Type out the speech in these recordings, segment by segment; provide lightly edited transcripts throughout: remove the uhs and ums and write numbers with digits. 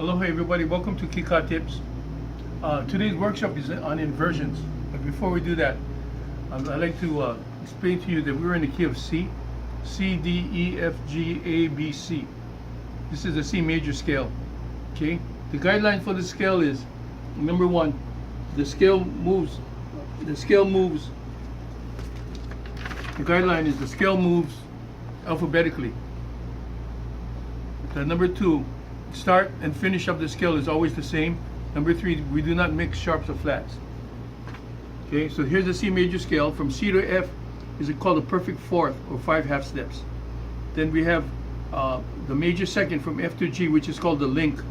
Aloha everybody, welcome to Kika Tips. Today's workshop is on inversions. But before we do that, I'd like to explain to you that we're in the key of C. C, D, E, F, G, A, B, C. This is a C major scale. Okay? The guideline for the scale is, number one, the guideline is the scale moves alphabetically. Number two, start and finish of the scale is always the same. Number three, we do not mix sharps or flats. Okay, so here's the C major scale. From C to F is called a perfect fourth, or 5 half steps. Then we have the major second from F to G, which is called the link,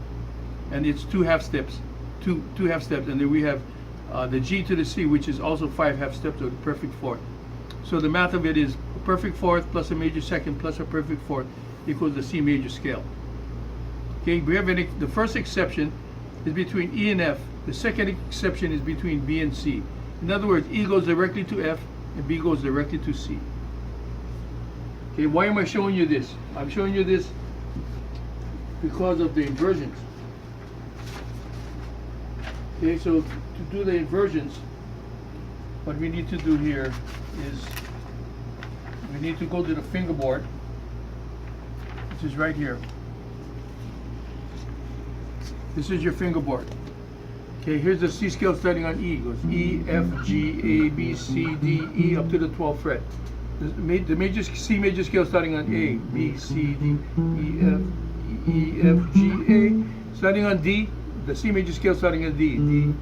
and it's 2 half steps, two half steps. And then we have the G to the C, which is also 5 half steps, or the perfect fourth. So the math of it is a perfect fourth plus a major second plus a perfect fourth equals the C major scale. Okay, we have the first exception is between E and F. The second exception is between B and C. In other words, E goes directly to F and B goes directly to C. Okay, why am I showing you this? I'm showing you this because of the inversions. Okay, so to do the inversions, what we need to do here is we need to go to the fingerboard, which is right here. This is your fingerboard. Okay, here's the C scale starting on E. It goes E, F, G, A, B, C, D, E up to the 12th fret. The major C major scale starting on A, B, C, D, E, F, G, A. Starting on D, the C major scale starting on D, D,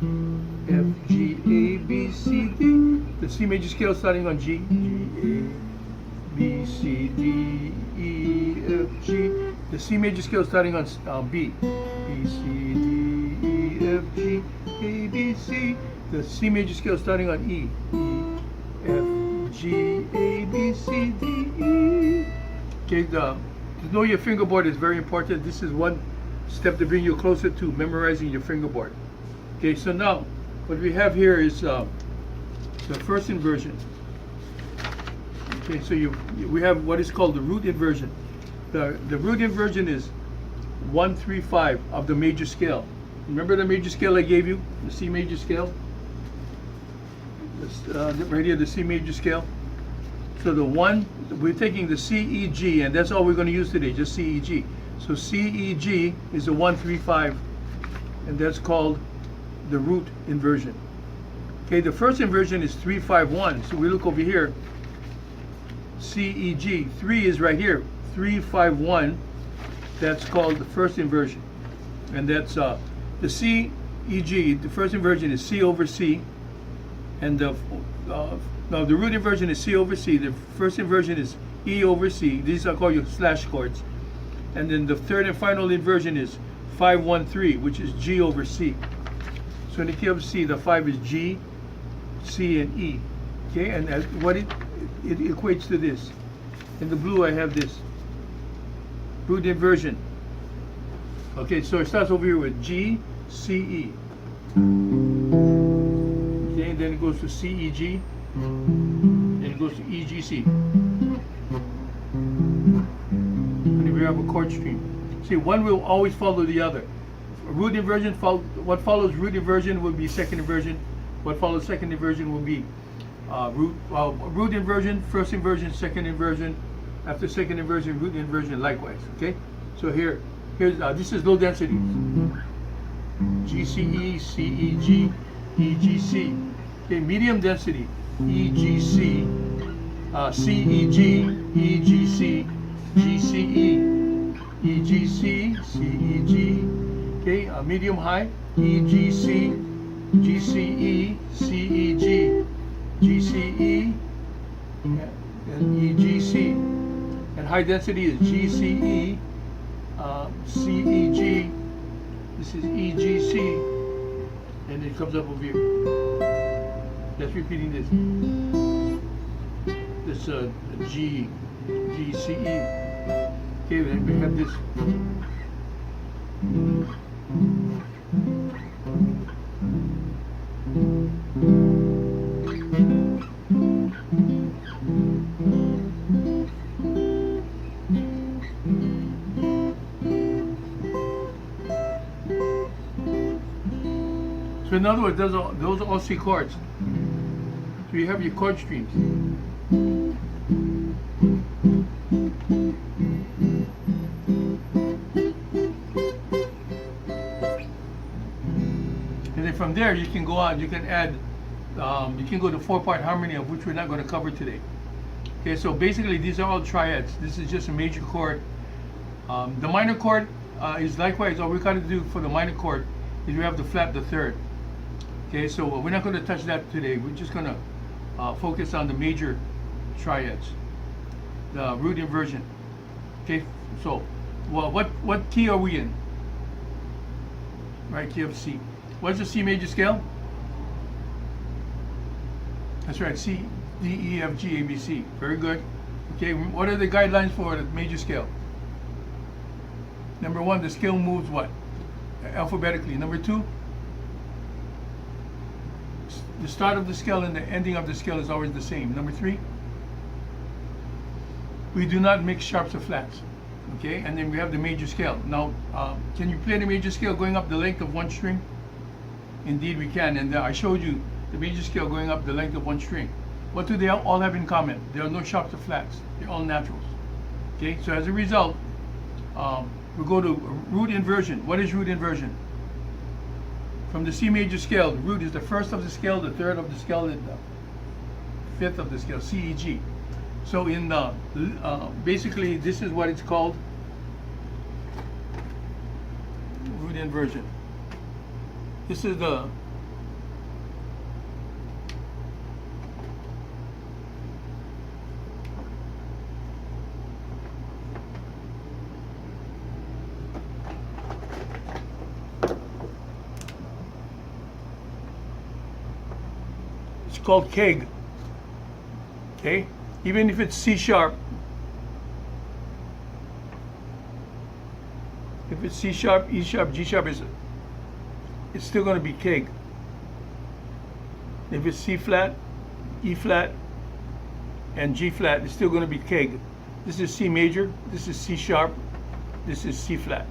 F, G, A, B, C, D. The C major scale starting on G, G, A, B, C, D, E, F, G. The C major scale starting on B, B, C, D, E, F, G, A, B, C. The C major scale starting on E, E, F, G, A, B, C, D, E. Okay, to know your fingerboard is very important. This is one step to bring you closer to memorizing your fingerboard. Okay, so now what we have here is the first inversion. Okay, so we have what is called the root inversion. The root inversion is 1, 3, 5 of the major scale. Remember the major scale I gave you? The C major scale? Right here, the C major scale. So the 1, we're taking the C, E, G, and that's all we're going to use today, just C, E, G. So C, E, G is the 1, 3, 5, and that's called the root inversion. Okay, the first inversion is 3, 5, 1. So we look over here, C, E, G. 3 is right here, 3, 5, 1. That's called the first inversion. And that's the C, E, G. The first inversion is C over C. And the root inversion is C over C. The first inversion is E over C. These are called your slash chords. And then the third and final inversion is 5, 1, 3, which is G over C. So in the key of C, the 5 is G, C, and E. Okay, and what it equates to this. In the blue, I have this root inversion. Okay, so it starts over here with G, C, E. Okay, and then it goes to C, E, G. Then it goes to E, G, C. And we have a chord stream. See, one will always follow the other. Root inversion, what follows root inversion will be second inversion. What follows second inversion will be root inversion, first inversion, second inversion. After second inversion, root inversion likewise. Okay, so here's this is low density. G, C, E, C, E, G, E, G, C. Okay, medium density. E, G, C, C, E, G, E, G, C, G, C, E, E, G, C, C, E, G. Okay, medium high. E, G, C, G, C, E, C, E, G, G, C, E, and E, G, C. And high density is G, C, E, C, E, G. This is E, G, C. And it comes up over here. That's repeating this. This G, G, C, E. Okay, then we have this. in other words, those are all C chords. So you have your chord streams. And then from there you can go on, you can add, you can go to 4-part harmony, of which we're not going to cover today. Okay, so basically these are all triads. This is just a major chord. The minor chord is likewise, all we got to do for the minor chord is we have to flat the third. Okay, so we're not going to touch that today. We're just going to focus on the major triads, the root inversion. Okay, so well, what key are we in? Right, key of C. What's the C major scale? That's right, C, D, E, F, G, A, B, C. Very good. Okay, what are the guidelines for the major scale? Number one, the scale moves what? Alphabetically. Number two, the start of the scale and the ending of the scale is always the same. Number three, we do not mix sharps or flats. Okay, and then we have the major scale. Now, can you play the major scale going up the length of one string? Indeed we can, and I showed you the major scale going up the length of one string. What do they all have in common? There are no sharps or flats. They're all naturals. Okay, so as a result, we go to root inversion. What is root inversion? From the C major scale, the root is the first of the scale, the third of the scale, and the fifth of the scale, C, E, G. So in the, basically this is what it's called, root inversion. This is the it's called keg. Okay, even if it's C sharp, if it's C sharp, E sharp, G sharp, it's still going to be keg. If it's C flat, E flat, and G flat, it's still going to be keg. This is C major, this is C sharp, this is C flat.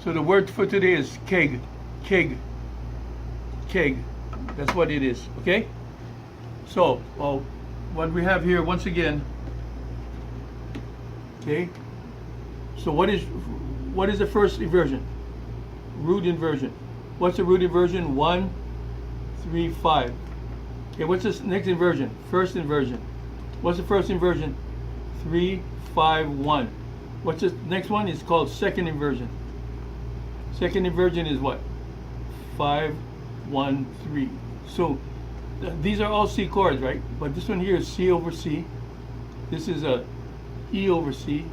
So the word for today is keg, keg, keg. That's what it is, okay? So, well, what we have here, once again, okay? So what is the first inversion? Root inversion. What's the root inversion? 1, 3, 5. Okay, what's this next inversion? First inversion. What's the first inversion? 3, 5, 1. What's the next one? It's called second inversion. Second inversion is what? 5, 1, 3. So these are all C chords, right? But this one here is C over C. This is a E over C.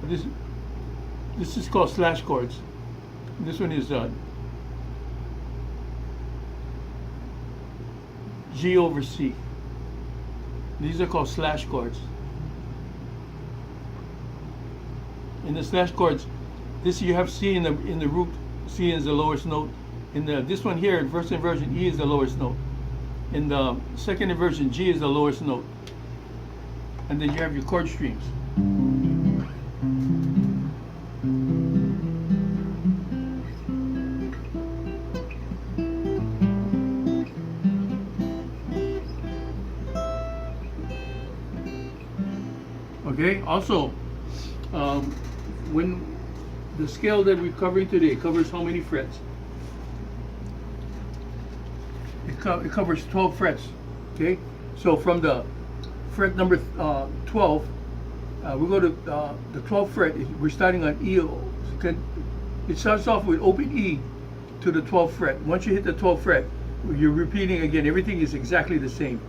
This is called slash chords. This one is G over C. These are called slash chords. In the slash chords, this you have C in the root. C is the lowest note. In this one here, first inversion, E is the lowest note. In the second inversion, G is the lowest note. And then you have your chord streams. Okay, also, when the scale that we're covering today covers how many frets? It covers 12 frets. Okay, so from the fret number 12, we go to the 12th fret. We're starting on E. It starts off with open E to the 12th fret. Once you hit the 12th fret, you're repeating again. Everything is exactly the same.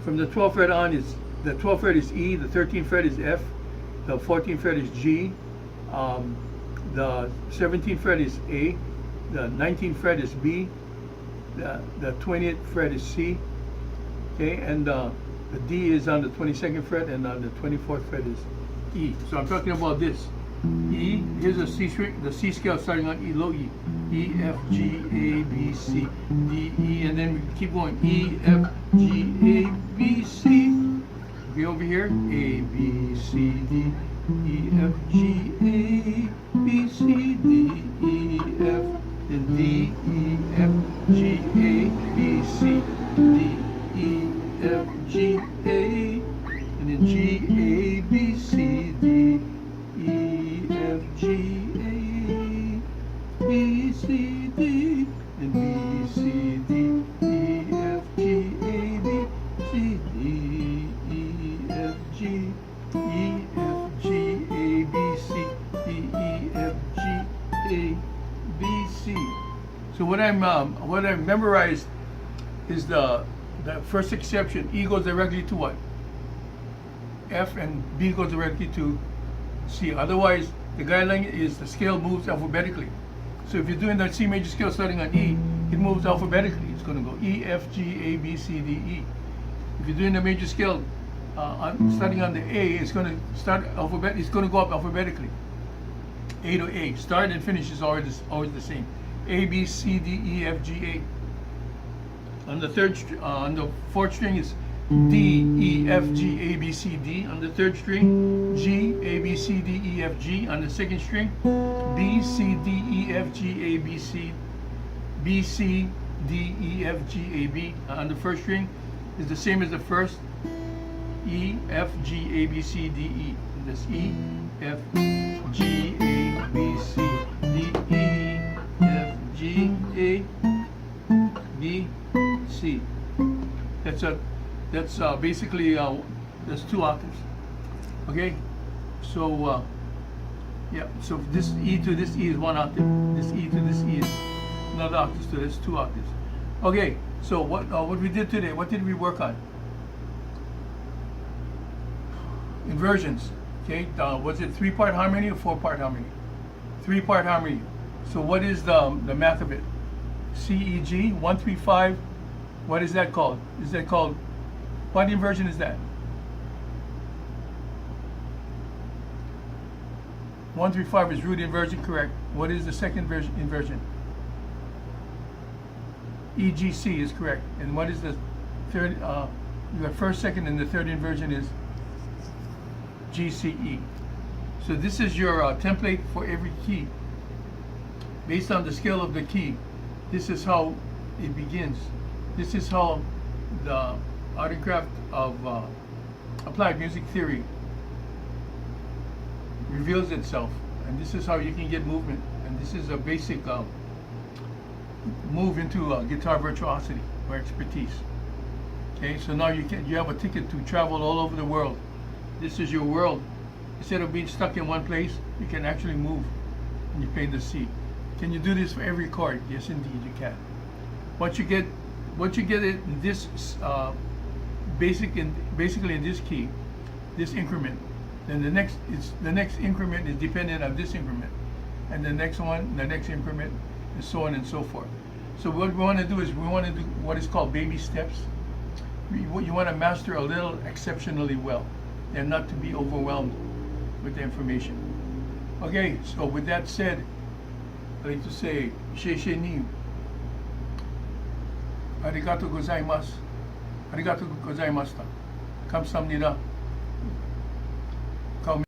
From the 12th fret on, the 12th fret is E, the 13th fret is F, the 14th fret is G, the 17th fret is A, the 19th fret is B, the 20th fret is C, okay, and the D is on the 22nd fret, and the 24th fret is E. So I'm talking about this. E, here's a C string, the C scale starting on E, low E. E, F, G, A, B, C, D, E, and then we keep going. E, F, G, A, B, C. Okay, over here, A, B, C, D, E, F, G, A, B, C, D, E, F, and D, E, what I memorized is the first exception. E goes directly to what? F, and B goes directly to C. Otherwise, the guideline is the scale moves alphabetically. So if you're doing that C major scale starting on E, it moves alphabetically. It's going to go E, F, G, A, B, C, D, E. If you're doing the major scale starting on the A, it's going to start It's going to go up alphabetically. A to A. Start and finish is always the same. A, B, C, D, E, F, G, A. On the fourth string is D, E, F, G, A, B, C, D. On the third string, G, A, B, C, D, E, F, G. On the second string, B, C, D, E, F, G, A, B, C, B, C, D, E, F, G, A, B. On the first string is the same as the first, E, F, G, A, B, C, D, E. That's E, F, G, A, B, C, D, E, F, G, A, B, C. That's basically that's 2 octaves. Okay, so yeah, so this E to this E is 1 octave. This E to this E is another octave. So that's 2 octaves. Okay, so what we did today? What did we work on? Inversions. Okay, was it 3-part harmony or 4-part harmony? 3-part harmony. So what is the math of it? C, E, G, 1, 3, 5. What is that called? Is that called, what inversion is that? 1, 3, 5 is root inversion, correct. What is the second inversion? EGC is correct. And what is the third, you got first, second, and the third inversion is GCE. So this is your template for every key. Based on the scale of the key, this is how it begins. This is how the art and craft of applied music theory reveals itself. And this is how you can get movement. And this is a basic move into guitar virtuosity or expertise. Okay, so now you have a ticket to travel all over the world. This is your world. Instead of being stuck in one place, you can actually move and you play the C. Can you do this for every chord? Yes, indeed, you can. Once you get it in this basically in this key, this increment, then the next increment is dependent on this increment, and the next one, the next increment, and so on and so forth. So what we want to do is we want to do what is called baby steps. You want to master a little exceptionally well, and not to be overwhelmed with the information. Okay, so with that said, I'd like to say, Sheshe ni. Arigato gozaimasu. Arigato gozaimashita. Kamsahamnida.